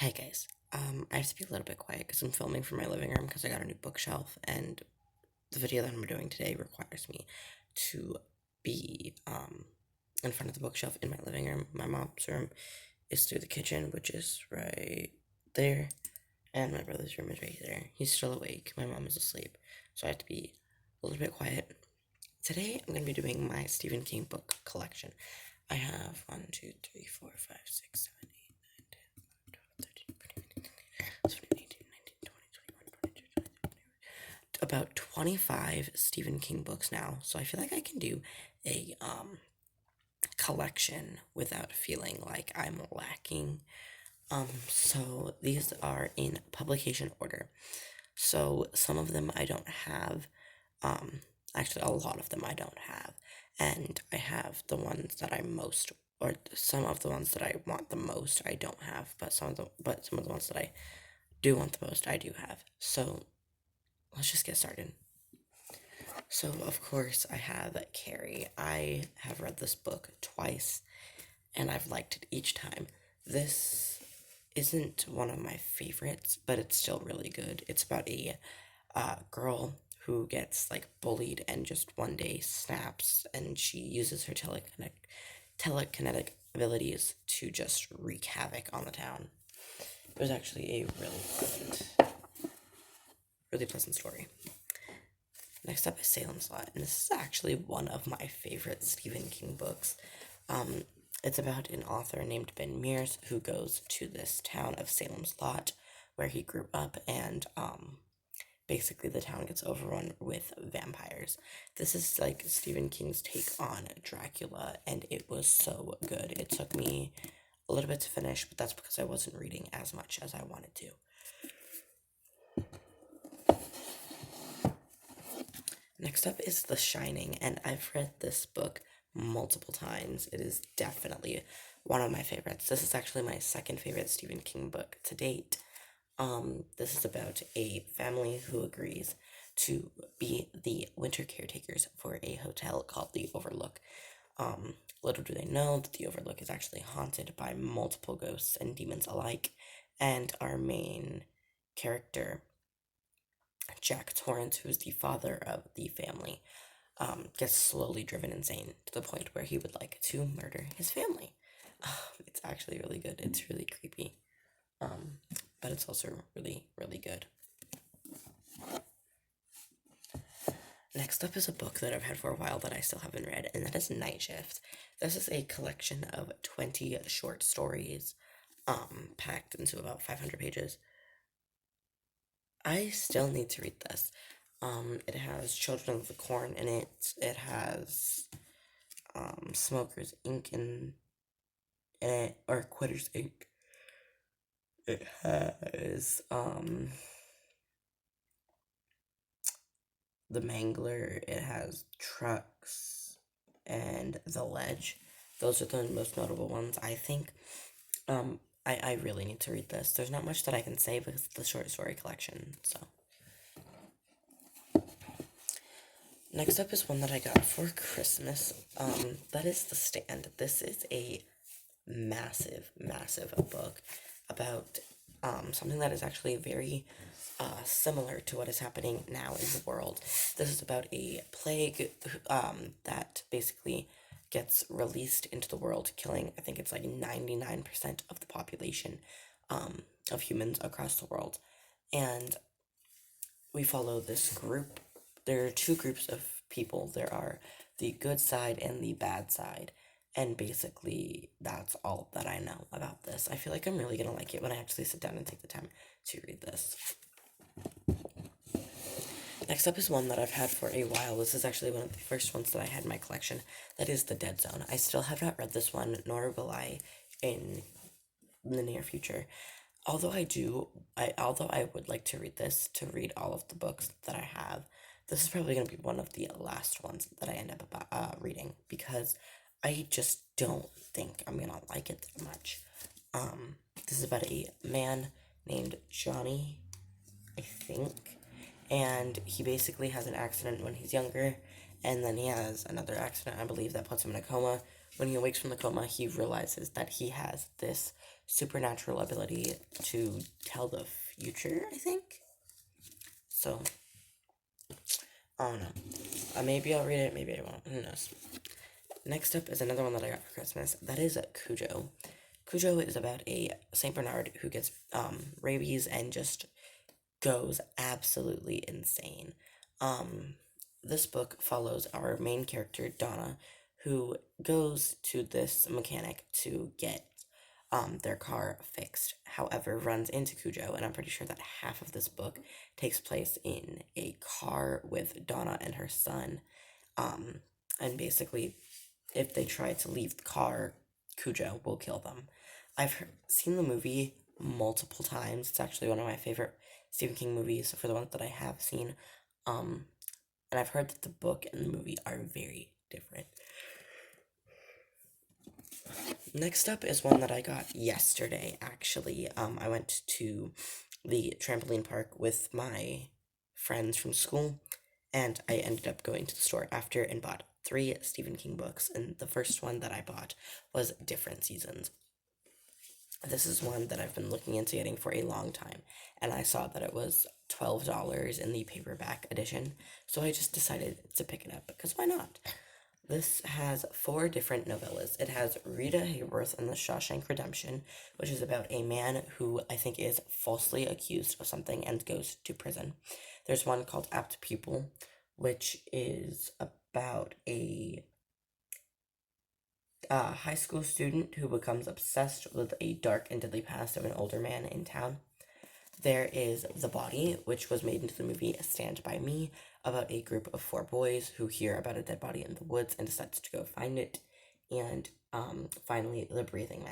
Hey guys, I have to be a little bit quiet because I'm filming from my living room because I got a new bookshelf, and the video that I'm doing today requires me to be in front of the bookshelf in my living room. My mom's room is through the kitchen, which is right there, and my brother's room is right there. He's still awake. My mom is asleep, so I have to be a little bit quiet. Today, I'm going to be doing my Stephen King book collection. I have 1, 2, 3, 4, 5, 6, 7, 8, 9, 10, 11, 12, 13, 14, 15, 16, 17, 18, 19, 20, 21, 22, 23, 24, about 25 Stephen King books now, so I feel like I can do a collection without feeling like I'm lacking. So these are in publication order. So some of them I don't have. Um, Actually, a lot of them I don't have, and I have the ones that I most, or some of the ones that I want the most I don't have, but some of the ones that I do want the most I do have. So let's just get started. So of course I have Carrie. I have read this book twice, and I've liked it each time. This isn't one of my favorites, but it's still really good. It's about a girl who gets like bullied and just one day snaps, and she uses her telekinetic abilities to just wreak havoc on the town. It was actually a really pleasant story. Next up is Salem's Lot, and this is actually one of my favorite Stephen King books. Um, it's about an author named Ben Mears who goes to this town of Salem's Lot where he grew up, and basically the town gets overrun with vampires. This is like Stephen King's take on Dracula, and it was so good. It took me a little bit to finish, but that's because I wasn't reading as much as I wanted to. Next up is The Shining, and I've read this book multiple times. It is definitely one of my favorites. This is actually my second favorite Stephen King book to date. This is about a family who agrees to be the winter caretakers for a hotel called the Overlook. Little do they know that the Overlook is actually haunted by multiple ghosts and demons alike, and our main character, Jack Torrance, who is the father of the family, gets slowly driven insane to the point where he would like to murder his family. It's actually really good. It's really creepy. But it's also really, really good. Next up is a book that I've had for a while that I still haven't read, and that is Night Shift. This is a collection of 20 short stories, packed into about 500 pages. I still need to read this. It has Children of the Corn in it. It has Smokers Inc. in it, or Quitters Inc. It has The Mangler. It has Trucks and The Ledge. Those are the most notable ones, I think. I really need to read this. There's not much that I can say because it's the short story collection, so. Next up is one that I got for Christmas. That is The Stand. This is a massive, massive book about something that is actually very similar to what is happening now in the world. This is about a plague that basically gets released into the world, killing, I think it's like 99% of the population of humans across the world. And we follow this group. There are two groups of people. There are the good side and the bad side. And basically, that's all that I know about this. I feel like I'm really gonna like it when I actually sit down and take the time to read this. Next up is one that I've had for a while. This is actually one of the first ones that I had in my collection. That is The Dead Zone. I still have not read this one, nor will I in the near future. Although I would like to read this, to read all of the books that I have, this is probably going to be one of the last ones that I end up reading, because I just don't think I'm going to like it that much. This is about a man named Johnny, I think, and he basically has an accident when he's younger, and then he has another accident, I believe, that puts him in a coma. When he awakes from the coma, he realizes that he has this supernatural ability to tell the future, I think. So, I don't know. Maybe I'll read it, maybe I won't. Who knows? Next up is another one that I got for Christmas. That is Cujo. Cujo is about a Saint Bernard who gets rabies and just goes absolutely insane. Um, this book follows our main character Donna, who goes to this mechanic to get their car fixed. However, runs into Cujo, and I'm pretty sure that half of this book takes place in a car with Donna and her son. Um, and basically, if they try to leave the car, Cujo will kill them. Seen the movie multiple times. It's actually one of my favorite Stephen King movies for the ones that I have seen. Um, and I've heard that the book and the movie are very different. Next up is one that I got yesterday, actually. I went to the trampoline park with my friends from school, and I ended up going to the store after and bought 3 Stephen King books, and the first one that I bought was Different Seasons. This is one that I've been looking into getting for a long time, and I saw that it was $12 in the paperback edition, so I just decided to pick it up, because why not? This has 4 different novellas. It has Rita Hayworth and the Shawshank Redemption, which is about a man who I think is falsely accused of something and goes to prison. There's one called Apt Pupil, which is about a high school student who becomes obsessed with a dark and deadly past of an older man in town. There is The Body, which was made into the movie Stand By Me, about a group of 4 boys who hear about a dead body in the woods and decides to go find it. And finally, The Breathing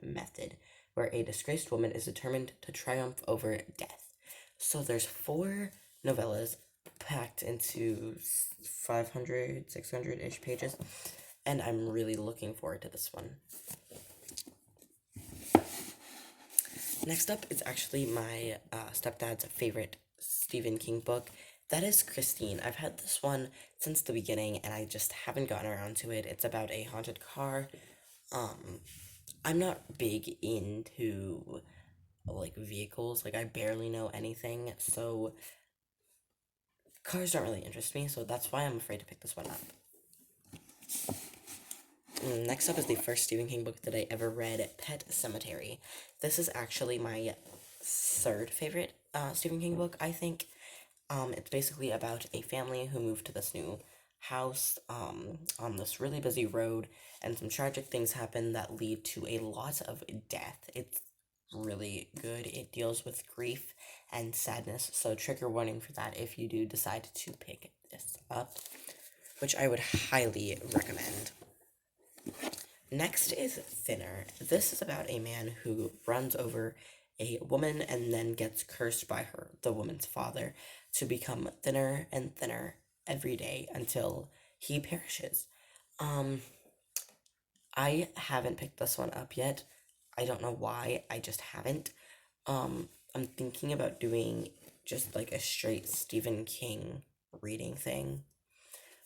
Method, where a disgraced woman is determined to triumph over death. So there's 4 novellas packed into 500, 600-ish pages, and I'm really looking forward to this one. Next up is actually my stepdad's favorite Stephen King book. That is Christine. I've had this one since the beginning, and I just haven't gotten around to it. It's about a haunted car. I'm not big into like vehicles. Like I barely know anything, so cars don't really interest me. So that's why I'm afraid to pick this one up. Next up is the first Stephen King book that I ever read, Pet Sematary. This is actually my 3rd favorite Stephen King book, I think. It's basically about a family who moved to this new house on this really busy road, and some tragic things happen that lead to a lot of death. It's really good. It deals with grief and sadness, so trigger warning for that if you do decide to pick this up, which I would highly recommend. Next is Thinner. This is about a man who runs over a woman and then gets cursed by the woman's father, to become thinner and thinner every day until he perishes. I haven't picked this one up yet. I don't know why, I just haven't. I'm thinking about doing just like a straight Stephen King reading thing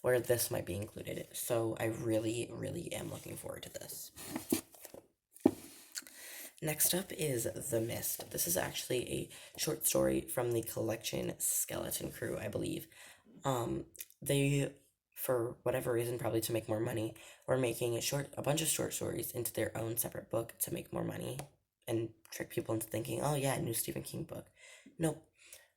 where this might be included. So I really, really am looking forward to this. Next up is The Mist. This is actually a short story from the collection Skeleton Crew, I believe. They, for whatever reason, probably to make more money, were making a bunch of short stories into their own separate book to make more money and trick people into thinking, oh yeah, new Stephen King book. Nope.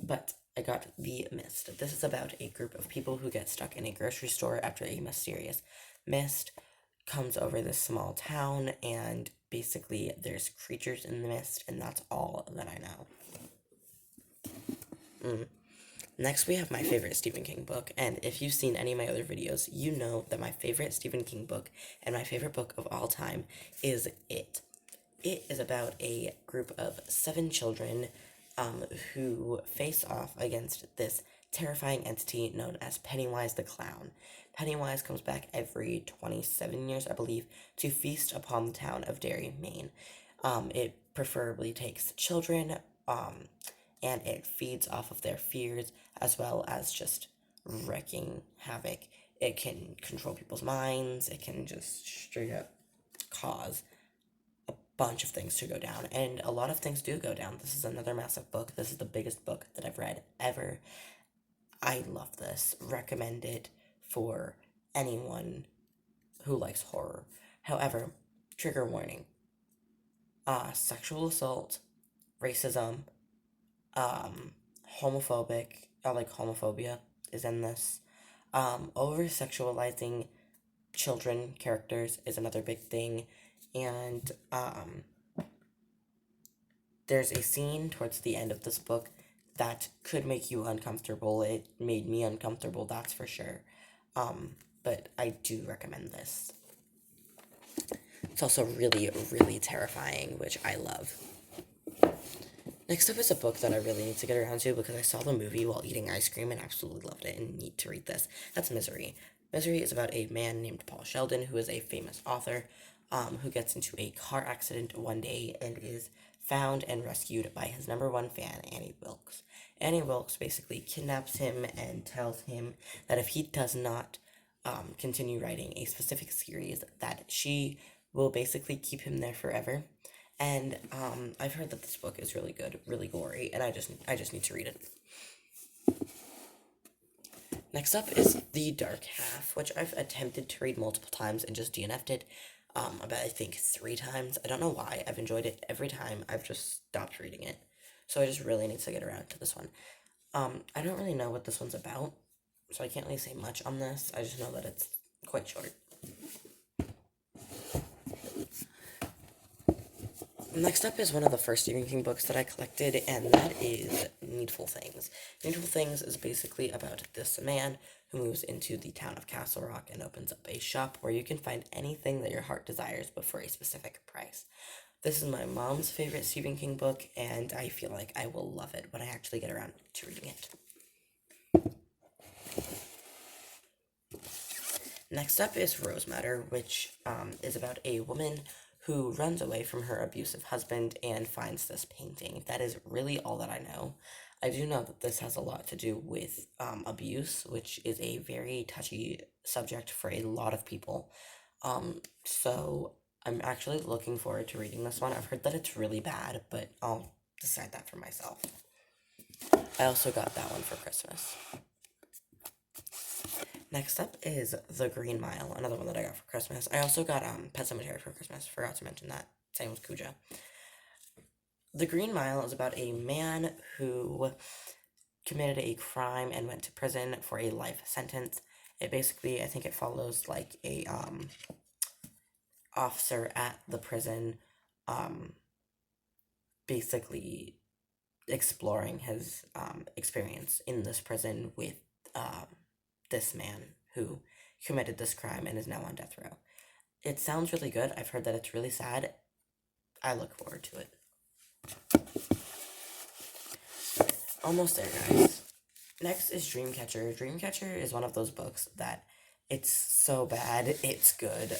But I got The Mist. This is about a group of people who get stuck in a grocery store after a mysterious mist comes over this small town, and basically there's creatures in the mist, and that's all that I know. Next, we have my favorite Stephen King book, and if you've seen any of my other videos, you know that my favorite Stephen King book and my favorite book of all time is It. It is about a group of 7 children who face off against this terrifying entity known as Pennywise the Clown. Pennywise comes back every 27 years, I believe, to feast upon the town of Derry, Maine. It preferably takes children, and it feeds off of their fears as well as just wreaking havoc. It can control people's minds, it can just straight up cause a bunch of things to go down, and a lot of things do go down. This is another massive book. This is the biggest book that I've read ever. I love this. Recommend it for anyone who likes horror. However, trigger warning: sexual assault, racism, um, homophobic, like homophobia is in this. Over sexualizing children characters is another big thing, and there's a scene towards the end of this book that could make you uncomfortable. It made me uncomfortable, that's for sure. But I do recommend this. It's also really, really terrifying, which I love. Next up is a book that I really need to get around to because I saw the movie while eating ice cream and absolutely loved it and need to read this. That's Misery. Misery is about a man named Paul Sheldon, who is a famous author, who gets into a car accident one day and is found and rescued by his number one fan, Annie Wilkes. Annie Wilkes basically kidnaps him and tells him that if he does not continue writing a specific series, that she will basically keep him there forever. And I've heard that this book is really good, really gory, and I just need to read it. Next up is The Dark Half, which I've attempted to read multiple times and just DNF'd it. About I think 3 times. I don't know why. I've enjoyed it every time. I've just stopped reading it. So I just really need to get around to this one. I don't really know what this one's about, so I can't really say much on this. I just know that it's quite short. Next up is one of the first Stephen King books that I collected, and that is Needful Things. Needful Things is basically about this man who moves into the town of Castle Rock and opens up a shop where you can find anything that your heart desires, but for a specific price. This is my mom's favorite Stephen King book, and I feel like I will love it when I actually get around to reading it. Next up is Rose Madder, which is about a woman who runs away from her abusive husband and finds this painting. That is really all that I know. I do know that this has a lot to do with abuse, which is a very touchy subject for a lot of people. So I'm actually looking forward to reading this one. I've heard that it's really bad, but I'll decide that for myself. I also got that one for Christmas. Next up is The Green Mile, another one that I got for Christmas. I also got Pet Sematary for Christmas. Forgot to mention that. Same with Cujo. The Green Mile is about a man who committed a crime and went to prison for a life sentence. It basically, I think it follows like a officer at the prison, basically exploring his experience in this prison with this man who committed this crime and is now on death row. It sounds really good. I've heard that it's really sad. I look forward to it. Almost there, guys. Next is Dreamcatcher. Dreamcatcher is one of those books that it's so bad, it's good.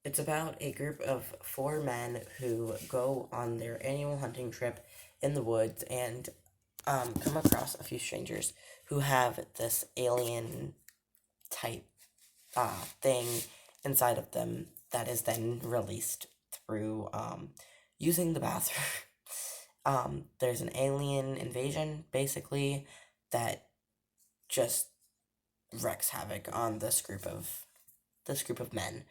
It's about a group of 4 men who go on their annual hunting trip in the woods and come across a few strangers who have this alien type thing inside of them that is then released through using the bathroom. There's an alien invasion, basically, that just wreaks havoc on this group of men.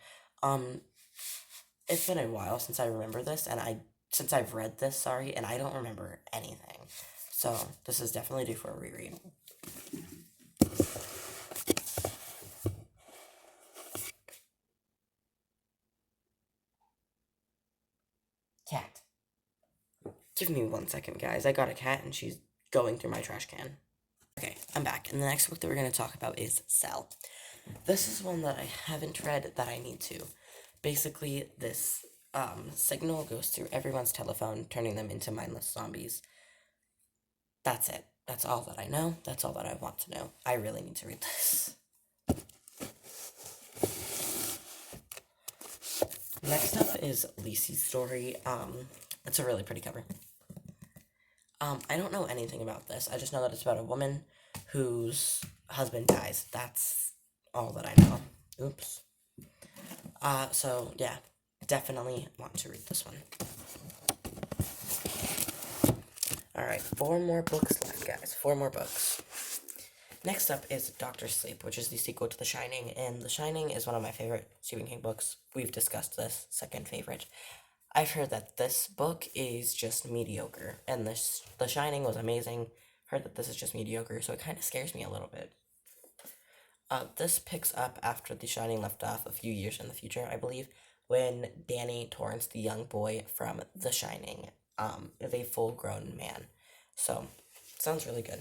It's been a while since I remember this, and since I've read this, and I don't remember anything. So this is definitely due for a reread. Cat. Give me 1 second, guys. I got a cat and she's going through my trash can. Okay, I'm back. And the next book that we're going to talk about is Cell. This is one that I haven't read that I need to. Basically, this signal goes through everyone's telephone, turning them into mindless zombies. That's it. That's all that I know. That's all that I want to know. I really need to read this. Next up is Lisey's Story. It's a really pretty cover. I don't know anything about this. I just know that it's about a woman whose husband dies. That's all that I know. Oops. So, yeah. definitely want to read this one. Alright, 4 more books left, guys. 4 more books. Next up is Doctor Sleep, which is the sequel to The Shining, and The Shining is one of my favorite Stephen King books. We've discussed this, second favorite. I've heard that this book is just mediocre, and The Shining was amazing. Heard that this is just mediocre, so it kind of scares me a little bit. This picks up after The Shining left off a few years in the future, I believe, when Danny Torrance, the young boy from The Shining, is a full-grown man. So, sounds really good.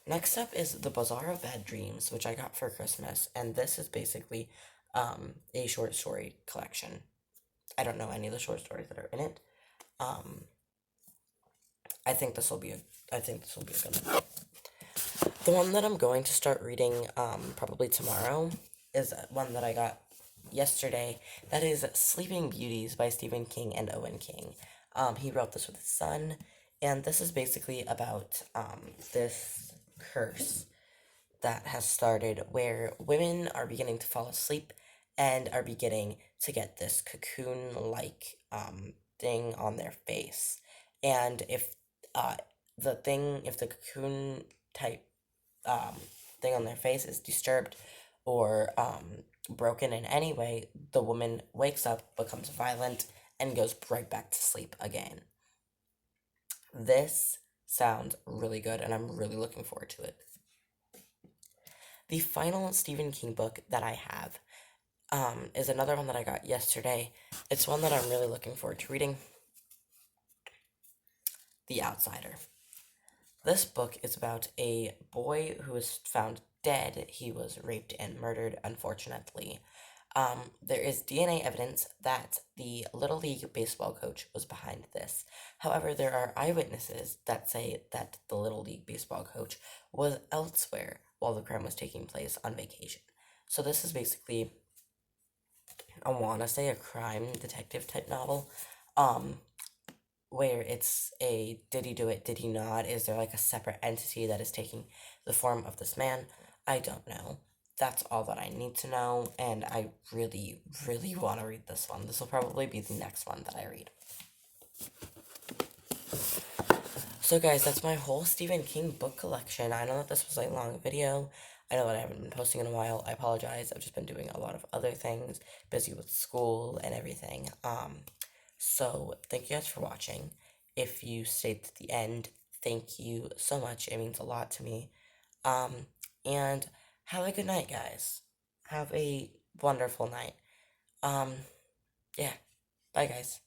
Next up is The Bazaar of Bad Dreams, which I got for Christmas, and this is basically a short story collection. I don't know any of the short stories that are in it. I think this will be a good one. The one that I'm going to start reading probably tomorrow is one that I got yesterday. That is Sleeping Beauties by Stephen King and Owen King. He wrote this with his son, and this is basically about this curse that has started where women are beginning to fall asleep and are beginning to get this cocoon-like thing on their face. And if the cocoon type thing on their face is disturbed or broken in any way, the woman wakes up, becomes violent, and goes right back to sleep again. This sounds really good, and I'm really looking forward to it. The final Stephen King book that I have is another one that I got yesterday. It's one that I'm really looking forward to reading. The Outsider. This book is about a boy who was found dead. He was raped and murdered, unfortunately. There is DNA evidence that the Little League baseball coach was behind this. However, there are eyewitnesses that say that the Little League baseball coach was elsewhere while the crime was taking place on vacation. So this is basically, I want to say, a crime detective type novel. Where it's a did he do it, did he not? Is there like a separate entity that is taking the form of this man? I don't know. That's all that I need to know, and I really, really want to read this one. This will probably be the next one that I read. So guys, that's my whole Stephen King book collection. I know that this was a long video. I know that I haven't been posting in a while. I apologize. I've just been doing a lot of other things, busy with school and everything. So thank you guys for watching. If you stayed to the end, thank you so much. It means a lot to me. And have a good night, guys. Have a wonderful night. Yeah. Bye, guys.